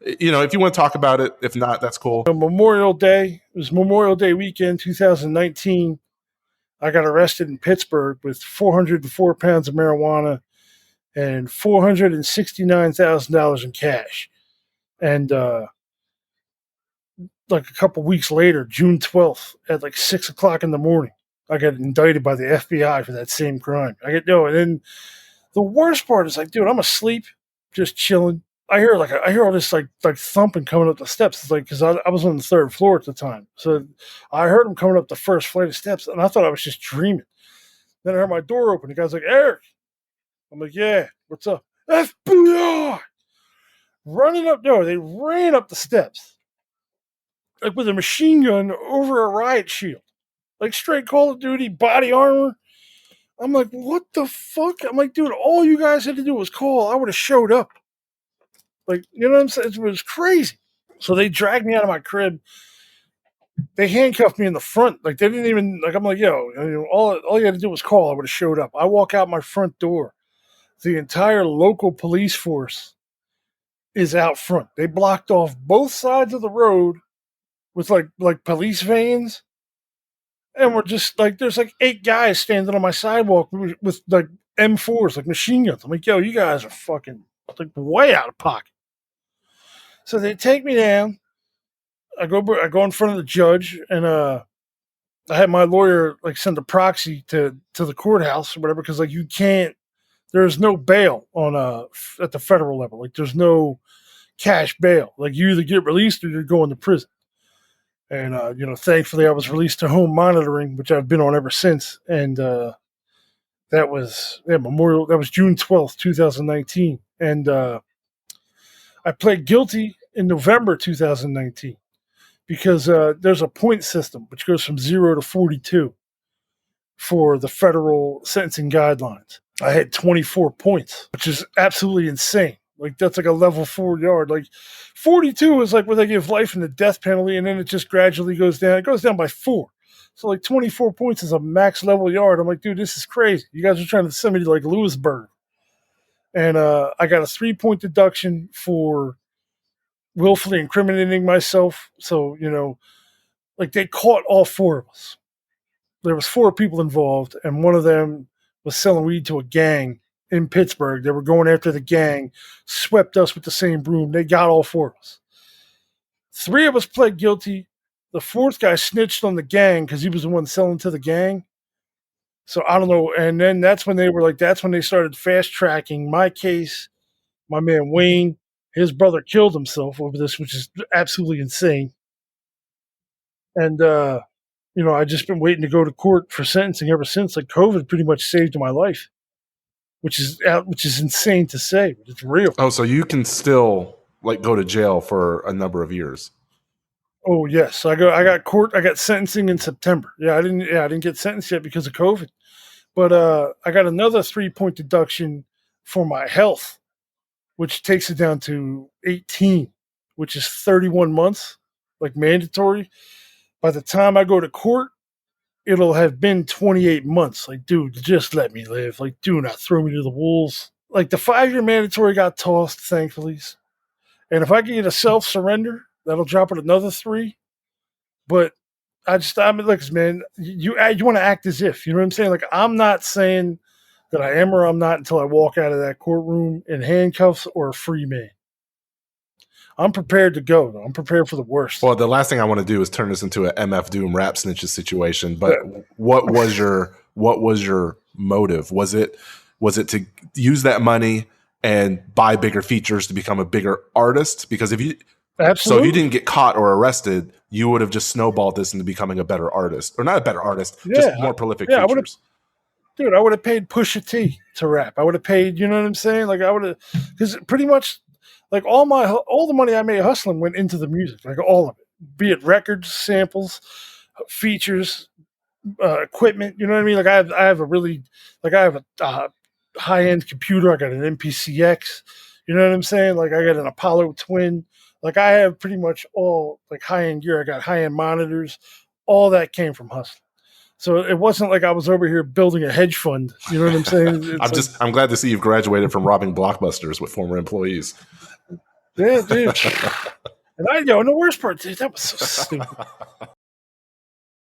if you want to talk about it, if not, that's cool. Memorial Day. It was Memorial Day weekend, 2019. I got arrested in Pittsburgh with 404 pounds of marijuana and $469,000 in cash. And like a couple weeks later, June 12th, at like 6 o'clock in the morning, I got indicted by the FBI for that same crime. And then the worst part is like, dude, I'm asleep, just chilling. I hear all this like thumping coming up the steps. It's like, because I was on the third floor at the time, so I heard him coming up the first flight of steps, and I thought I was just dreaming. Then I heard my door open. The guy's like, Eric. I'm like, yeah, what's up? FBI! Running up, no, they ran up the steps, like with a machine gun over a riot shield, like straight Call of Duty body armor. I'm like, what the fuck? I'm like, dude, all you guys had to do was call. I would have showed up. Like, you know what I'm saying? It was crazy. So they dragged me out of my crib. They handcuffed me in the front. Like, they didn't even, like, I'm like, all you had to do was call. I would have showed up. I walk out my front door. The entire local police force is out front. They blocked off both sides of the road with like police vans. And we're just like, there's like 8 guys standing on my sidewalk with like M4s, like machine guns. I'm like, yo, you guys are fucking like way out of pocket. So they take me down. I go in front of the judge, and I had my lawyer like send a proxy to the courthouse or whatever, because like you can't. There's no bail on at the federal level. Like there's no cash bail. Like you either get released or you're going to prison. And thankfully I was released to home monitoring, which I've been on ever since. And that was Memorial. That was June 12th, 2019, and I pled guilty in November 2019 because there's a point system which goes from 0 to 42 for the federal sentencing guidelines. I had 24 points, which is absolutely insane. Like, that's like a level 4 yard. Like, 42 is like where they give life and the death penalty, and then it just gradually goes down. It goes down by 4. So, like, 24 points is a max level yard. I'm like, dude, this is crazy. You guys are trying to send me to, like, Lewisburg. And I got a 3-point deduction for willfully incriminating myself. So, like, they caught all 4 of us. There was 4 people involved, and one of them was selling weed to a gang in Pittsburgh. They were going after the gang, swept us with the same broom. They got all 4 of us. 3 of us pled guilty. The 4th guy snitched on the gang because he was the one selling to the gang. So I don't know. And then that's when they started fast tracking my case. My man Wayne, his brother killed himself over this, which is absolutely insane. And, I just been waiting to go to court for sentencing ever since. Like, COVID pretty much saved my life, which is insane to say, but it's real. Oh, so you can still like go to jail for a number of years. Oh yes, I got sentencing in September. Yeah, I didn't get sentenced yet because of COVID, but I got another 3-point deduction for my health, which takes it down to 18, which is 31 months, like mandatory. By the time I go to court, it'll have been 28 months. Like, dude, just let me live. Like, do not throw me to the wolves. Like, the 5-year mandatory got tossed, thankfully. And if I can get a self-surrender, that'll drop it another 3. But look, man, you want to act as if, you know what I'm saying? Like, I'm not saying that I am or I'm not until I walk out of that courtroom in handcuffs or a free man. I'm prepared to go, though. I'm prepared for the worst. Well, the last thing I want to do is turn this into an MF Doom rap snitches situation. But what was your motive? Was it to use that money and buy bigger features to become a bigger artist? Because if you didn't get caught or arrested, you would have just snowballed this into becoming a better artist, or not a better artist, just more prolific features. I would have paid Pusha T to rap. I would have paid, you know what I'm saying? Like, I would have, because pretty much, like, all the money I made hustling went into the music, like all of it, be it records, samples, features, equipment. You know what I mean? Like, I have a high-end computer. I got an MPCX. You know what I'm saying? Like, I got an Apollo Twin. Like, I have pretty much all like high-end gear. I got high-end monitors. All that came from hustling. So it wasn't like I was over here building a hedge fund. You know what I'm saying? I'm glad to see you've graduated from robbing Blockbusters with former employees. Yeah, dude. And I know, and the worst part, dude, that was so stupid.